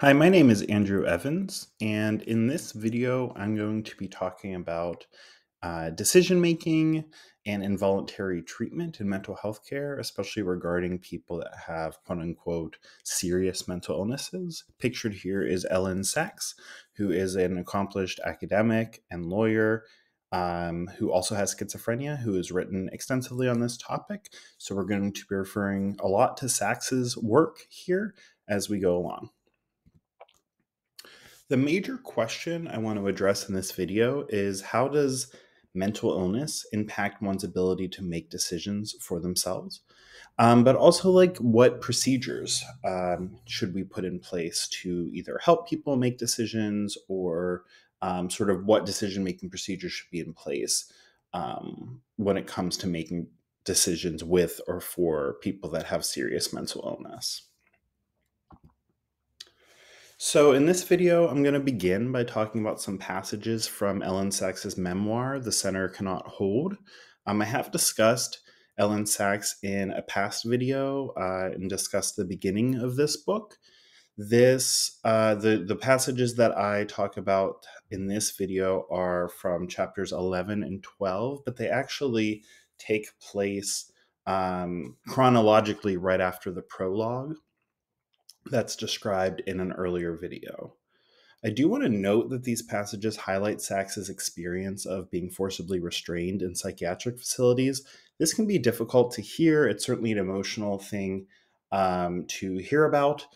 Hi, my name is Andrew Evans, and in this video, I'm going to be talking about decision making and involuntary treatment in mental health care, especially regarding people that have quote unquote serious mental illnesses. Pictured here is Ellen Sachs, who is an accomplished academic and lawyer. Who also has schizophrenia, who has written extensively on this topic. So, we're going to be referring a lot to Sachs's work here as we go along. The major question I want to address in this video is how does mental illness impact one's ability to make decisions for themselves? But also, what procedures should we put in place to either help people make decisions or sort of what decision making procedures should be in place when it comes to making decisions with or for people that have serious mental illness? So, in this video, I'm going to begin by talking about some passages from Ellen Sachs's memoir, The Center Cannot Hold. I have discussed Ellen Sachs in a past video and discussed the beginning of this book. The passages that I talk about in this video are from chapters 11 and 12, but they actually take place chronologically right after the prologue that's described in an earlier video. I do want to note that these passages highlight Sachs's experience of being forcibly restrained in psychiatric facilities. This can be difficult to hear. It's certainly an emotional thing to hear about.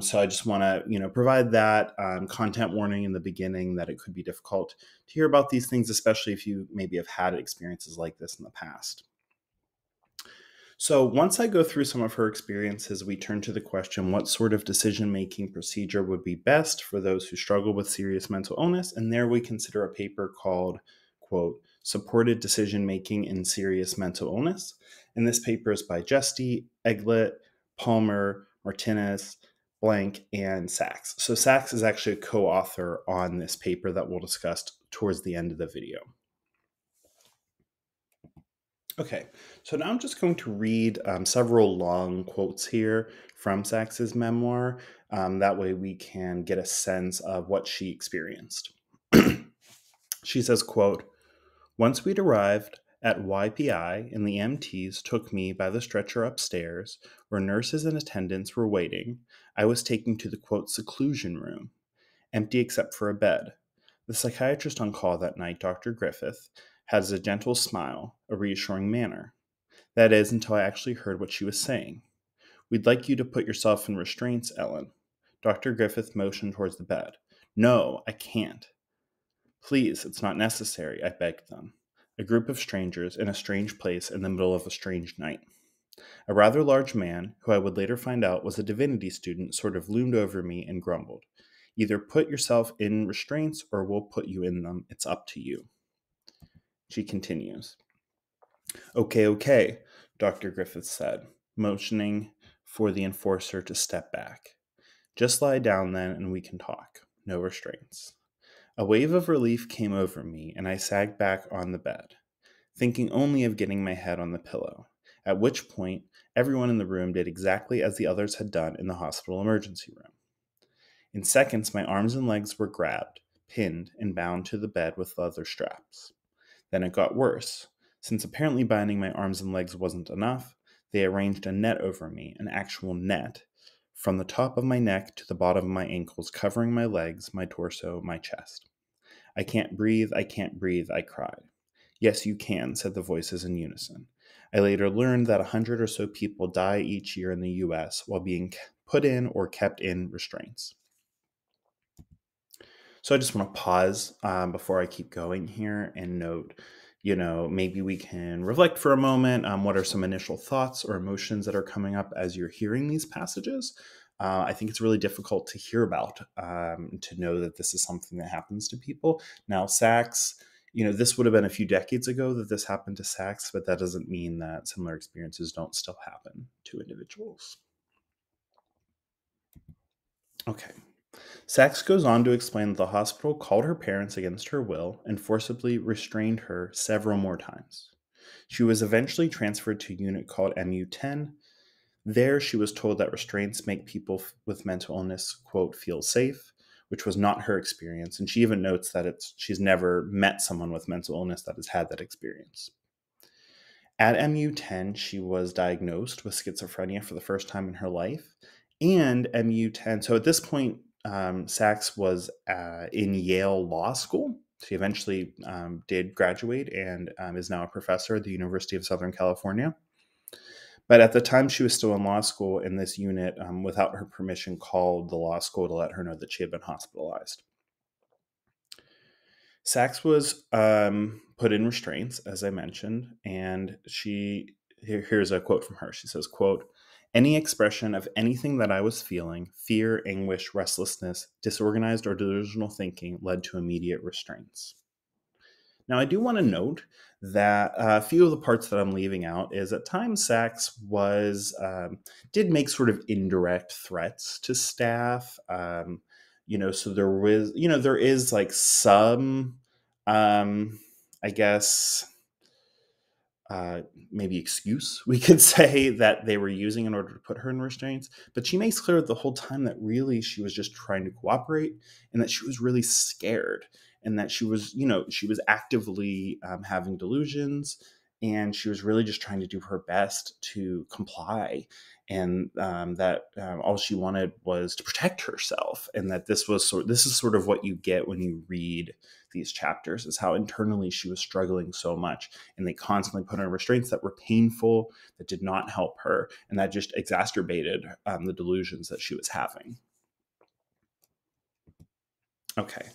So I just want to, provide that content warning in the beginning that it could be difficult to hear about these things, especially if you maybe have had experiences like this in the past. So once I go through some of her experiences, we turn to the question, what sort of decision-making procedure would be best for those who struggle with serious mental illness? And there we consider a paper called, quote, Supported Decision-Making in Serious Mental Illness. And this paper is by Jesty, Eglett, Palmer, Martinez, Blank, and Sachs. So Sachs is actually a co-author on this paper that we'll discuss towards the end of the video. Okay, so now I'm just going to read several long quotes here from Sachs's memoir. That way we can get a sense of what she experienced. She says, quote, Once we'd arrived at YPI and the MTs took me by the stretcher upstairs where nurses and attendants were waiting, I was taken to the, quote, seclusion room, empty except for a bed. The psychiatrist on call that night, Dr. Griffith, has a gentle smile, a reassuring manner. That is, until I actually heard what she was saying. We'd like you to put yourself in restraints, Ellen. Dr. Griffith motioned towards the bed. No, I can't. Please, it's not necessary, I begged them. A group of strangers in a strange place in the middle of a strange night. A rather large man, who I would later find out was a divinity student, sort of loomed over me and grumbled. Either put yourself in restraints or we'll put you in them. It's up to you. She continues. Okay, Dr. Griffith said, motioning for the enforcer to step back. Just lie down then and we can talk. No restraints. A wave of relief came over me and I sagged back on the bed, thinking only of getting my head on the pillow, at which point everyone in the room did exactly as the others had done in the hospital emergency room. In seconds, my arms and legs were grabbed, pinned, and bound to the bed with leather straps. Then it got worse. Since apparently binding my arms and legs wasn't enough, they arranged a net over me, an actual net, from the top of my neck to the bottom of my ankles, covering my legs, my torso, my chest. I can't breathe, I cried. Yes, you can, said the voices in unison. I later learned that 100 or so people die each year in the US while being put in or kept in restraints. So I just want to pause before I keep going here and note, maybe we can reflect for a moment. What are some initial thoughts or emotions that are coming up as you're hearing these passages? I think it's really difficult to hear about, to know that this is something that happens to people. Now, Sachs, this would have been a few decades ago that this happened to Sachs, but that doesn't mean that similar experiences don't still happen to individuals. Okay. Sachs goes on to explain that the hospital called her parents against her will and forcibly restrained her several more times. She was eventually transferred to a unit called MU-10. There, she was told that restraints make people with mental illness, quote, feel safe, which was not her experience. And she even notes that she's never met someone with mental illness that has had that experience. At MU10, she was diagnosed with schizophrenia for the first time in her life. And MU10, so at this point, Sachs was in Yale Law School. She eventually did graduate and is now a professor at the University of Southern California. But at the time, she was still in law school, and this unit, without her permission, called the law school to let her know that she had been hospitalized. Sachs was put in restraints, as I mentioned, and here's a quote from her. She says, quote, "Any expression of anything that I was feeling, fear, anguish, restlessness, disorganized or delusional thinking, led to immediate restraints." Now, I do want to note that a few of the parts that I'm leaving out is at times Sachs did make sort of indirect threats to staff. So there is like some, I guess, uh, maybe excuse we could say that they were using in order to put her in restraints. But she makes clear the whole time that really she was just trying to cooperate and that she was really scared and that she was actively having delusions and she was really just trying to do her best to comply and that all she wanted was to protect herself and that this is sort of what you get when you read these chapters is how internally she was struggling so much and they constantly put her restraints that were painful, that did not help her, and that just exacerbated the delusions that she was having. Okay.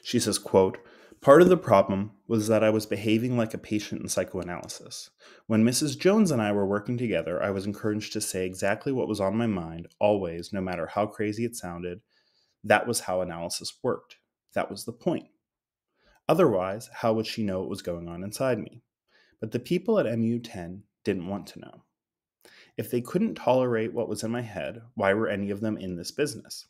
She says, quote, "Part of the problem was that I was behaving like a patient in psychoanalysis. When Mrs. Jones and I were working together, I was encouraged to say exactly what was on my mind, always, no matter how crazy it sounded. That was how analysis worked. That was the point. Otherwise, how would she know what was going on inside me? But the people at MU10 didn't want to know. If they couldn't tolerate what was in my head, why were any of them in this business?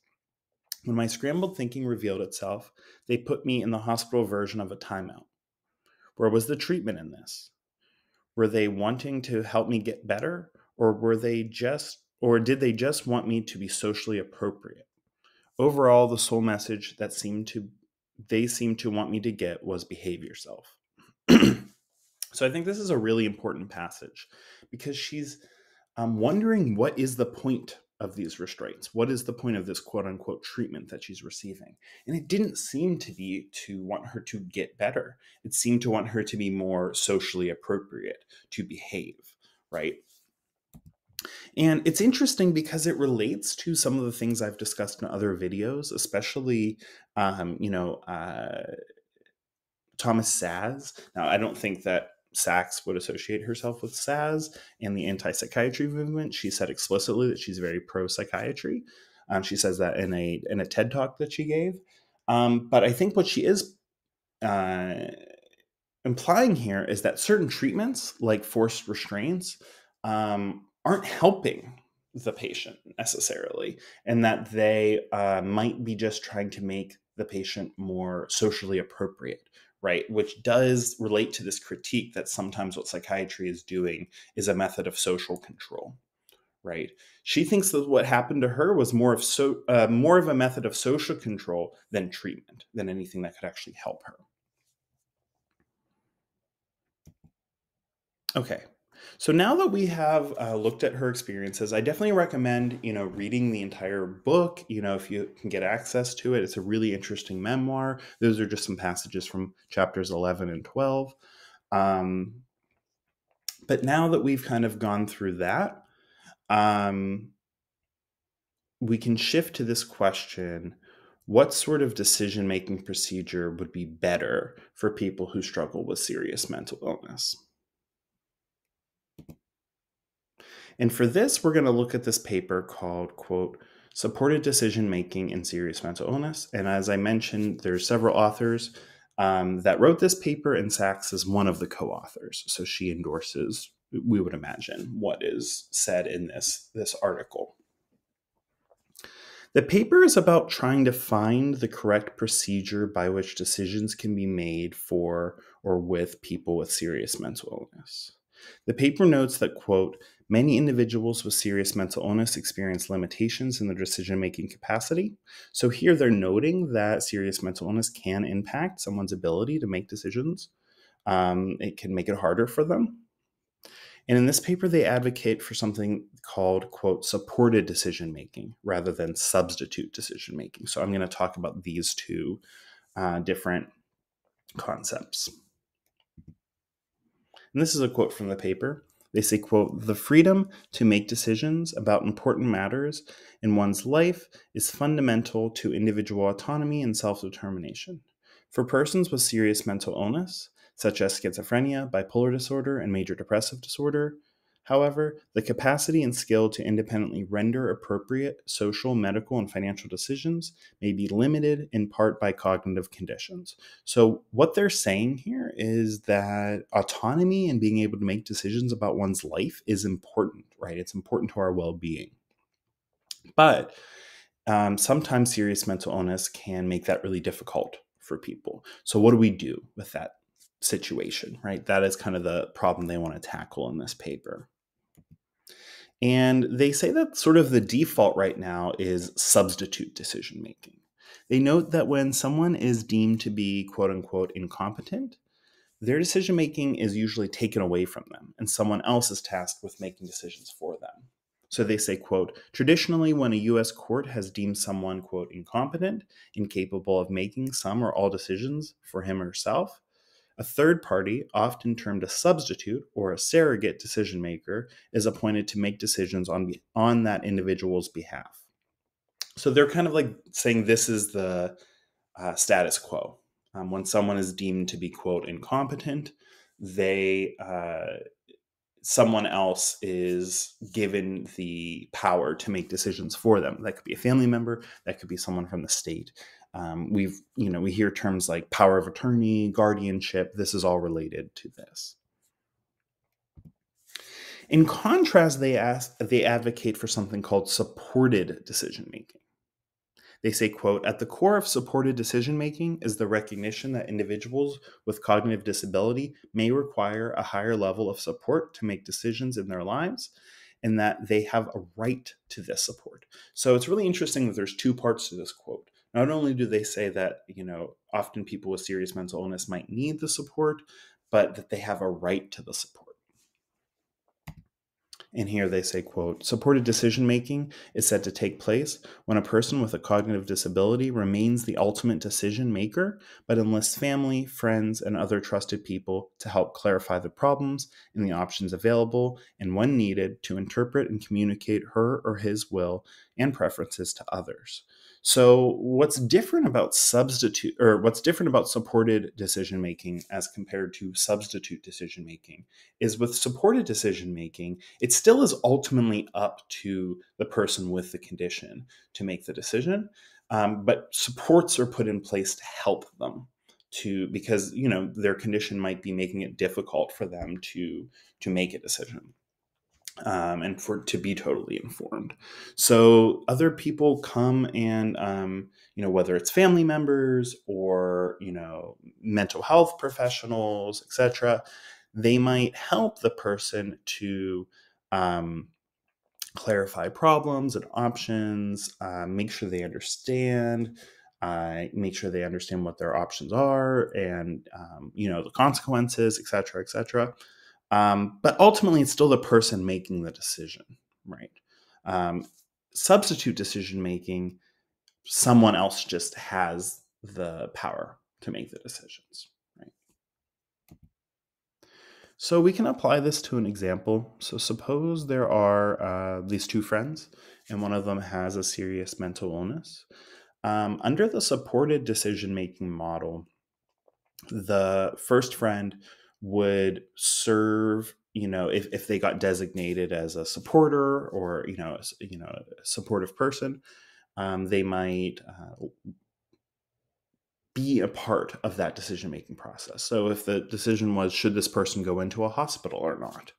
When my scrambled thinking revealed itself, they put me in the hospital version of a timeout. Where was the treatment in this? Were they wanting to help me get better, or did they just want me to be socially appropriate? Overall, the sole message that they seemed to want me to get was behave yourself." So I think this is a really important passage because she's wondering what is the point of these restraints? What is the point of this quote unquote treatment that she's receiving? And it didn't seem to be to want her to get better. It seemed to want her to be more socially appropriate, to behave, right? And it's interesting because it relates to some of the things I've discussed in other videos, especially, um, you know, uh, Thomas Saz. Now, I don't think that Sachs would associate herself with Saz and the anti-psychiatry movement. She said explicitly that she's very pro-psychiatry. She says that in a TED talk that she gave. But I think what she is uh, implying here is that certain treatments, like forced restraints, aren't helping the patient necessarily, and that they might be just trying to make the patient more socially appropriate, right? Which does relate to this critique that sometimes what psychiatry is doing is a method of social control, right? She thinks that what happened to her was more of a method of social control than treatment, than anything that could actually help her. Okay. So now that we have looked at her experiences, I definitely recommend, reading the entire book. If you can get access to it, it's a really interesting memoir. Those are just some passages from chapters 11 and 12. Um, but now that we've kind of gone through that, um, we can shift to this question: what sort of decision-making procedure would be better for people who struggle with serious mental illness? And for this, we're going to look at this paper called, quote, "Supported Decision Making in Serious Mental Illness." And as I mentioned, there's several authors that wrote this paper, and Sachs is one of the co-authors. So she endorses, we would imagine, what is said in this article. The paper is about trying to find the correct procedure by which decisions can be made for or with people with serious mental illness. The paper notes that, quote, Many individuals with serious mental illness experience limitations in their decision-making capacity. So here they're noting that serious mental illness can impact someone's ability to make decisions. It can make it harder for them. And in this paper, they advocate for something called, quote, supported decision making rather than substitute decision making. So I'm going to talk about these two different concepts. And this is a quote from the paper. They say, quote, "The freedom to make decisions about important matters in one's life is fundamental to individual autonomy and self-determination. For persons with serious mental illness, such as schizophrenia, bipolar disorder, and major depressive disorder, however, the capacity and skill to independently render appropriate social, medical, and financial decisions may be limited in part by cognitive conditions." So, what they're saying here is that autonomy and being able to make decisions about one's life is important, right? It's important to our well being. But sometimes serious mental illness can make that really difficult for people. So, what do we do with that situation, right? That is kind of the problem they want to tackle in this paper. And they say that sort of the default right now is substitute decision making. They note that when someone is deemed to be quote unquote incompetent, their decision making is usually taken away from them and someone else is tasked with making decisions for them. So they say, quote, "Traditionally, when a U.S. court has deemed someone, quote, incompetent, incapable of making some or all decisions for him or herself, a third party, often termed a substitute or a surrogate decision maker, is appointed to make decisions on that individual's behalf." So they're kind of like saying this is the status quo. When someone is deemed to be, quote, incompetent, they someone else is given the power to make decisions for them. That could be a family member, that could be someone from the state. We hear terms like power of attorney, guardianship. This is all related to this. In contrast, they advocate for something called supported decision making. They say, quote, "At the core of supported decision-making is the recognition that individuals with cognitive disability may require a higher level of support to make decisions in their lives, and that they have a right to this support." So it's really interesting that there's two parts to this quote. Not only do they say that, often people with serious mental illness might need the support, but that they have a right to the support. And here they say, quote, "Supported decision-making is said to take place when a person with a cognitive disability remains the ultimate decision maker, but enlists family, friends, and other trusted people to help clarify the problems and the options available, and when needed, to interpret and communicate her or his will and preferences to others." So what's different about supported decision making as compared to substitute decision making is with supported decision making, it still is ultimately up to the person with the condition to make the decision. But supports are put in place to help them because their condition might be making it difficult for them to make a decision. And for to be totally informed. So other people come and whether it's family members or mental health professionals, etc., they might help the person to um, clarify problems and options, make sure they understand. Make sure they understand what their options are and the consequences, etc., etc. But ultimately, it's still the person making the decision, right? Um, Substitute decision making, someone else just has the power to make the decisions, right? So we can apply this to an example. So suppose there are these two friends, and one of them has a serious mental illness. Under the supported decision making model, the first friend would serve, if they got designated as a supporter or a supportive person, they might be a part of that decision making process. So if the decision was, should this person go into a hospital or not,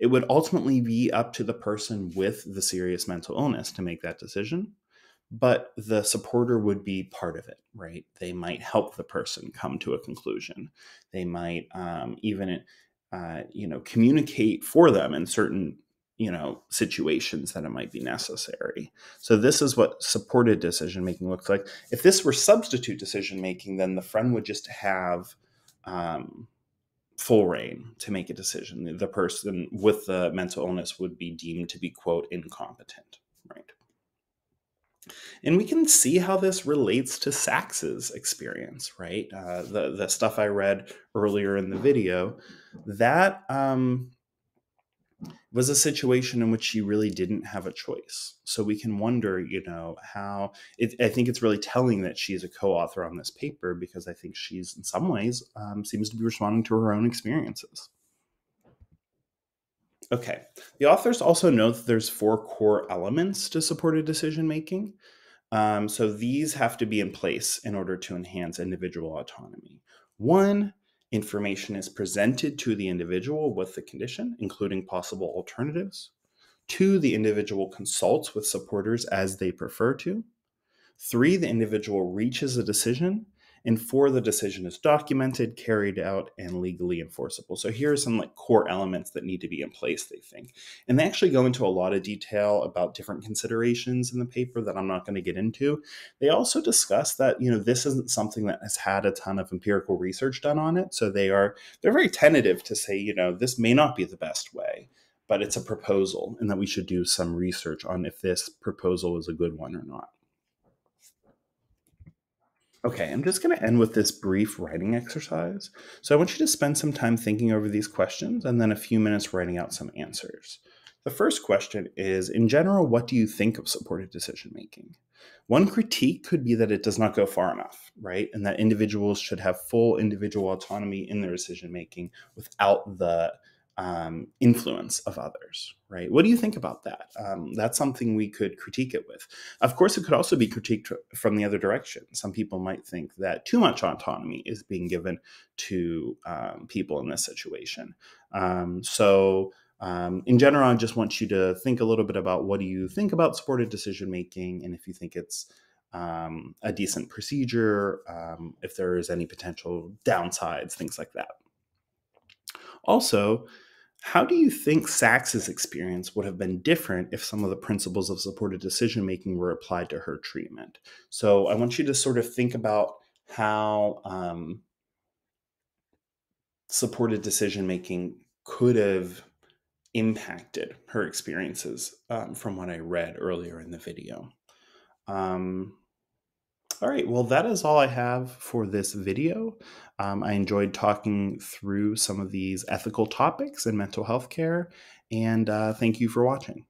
it would ultimately be up to the person with the serious mental illness to make that decision. But the supporter would be part of it, right? They might help the person come to a conclusion. They might even communicate for them in certain situations that it might be necessary. So this is what supported decision making looks like. If this were substitute decision making, then the friend would just have full reign to make a decision. The person with the mental illness would be deemed to be, quote, incompetent, right? And we can see how this relates to Sax's experience, right? The stuff I read earlier in the video, that was a situation in which she really didn't have a choice. So we can wonder, how I think it's really telling that she's a co-author on this paper, because I think she's in some ways seems to be responding to her own experiences. Okay. The authors also note that there's 4 core elements to supported decision making. So these have to be in place in order to enhance individual autonomy. 1, information is presented to the individual with the condition, including possible alternatives. 2, the individual consults with supporters as they prefer to. 3, the individual reaches a decision. And 4, the decision is documented, carried out, and legally enforceable. So here are some core elements that need to be in place, they think. And they actually go into a lot of detail about different considerations in the paper that I'm not going to get into. They also discuss that, this isn't something that has had a ton of empirical research done on it. So they're very tentative to say, this may not be the best way, but it's a proposal, and that we should do some research on if this proposal is a good one or not. Okay, I'm just going to end with this brief writing exercise. So I want you to spend some time thinking over these questions and then a few minutes writing out some answers. The first question is, in general, what do you think of supported decision making? One critique could be that it does not go far enough, right? And that individuals should have full individual autonomy in their decision making without the influence of others, right? What do you think about that? That's something we could critique it with. Of course, it could also be critiqued from the other direction. Some people might think that too much autonomy is being given to people in this situation. In general, I just want you to think a little bit about what do you think about supported decision making, and if you think it's a decent procedure, if there is any potential downsides, things like that. Also, how do you think Sax's experience would have been different if some of the principles of supported decision making were applied to her treatment? So I want you to sort of think about how supported decision making could have impacted her experiences from what I read earlier in the video. All right, well, that is all I have for this video. I enjoyed talking through some of these ethical topics in mental health care, and thank you for watching.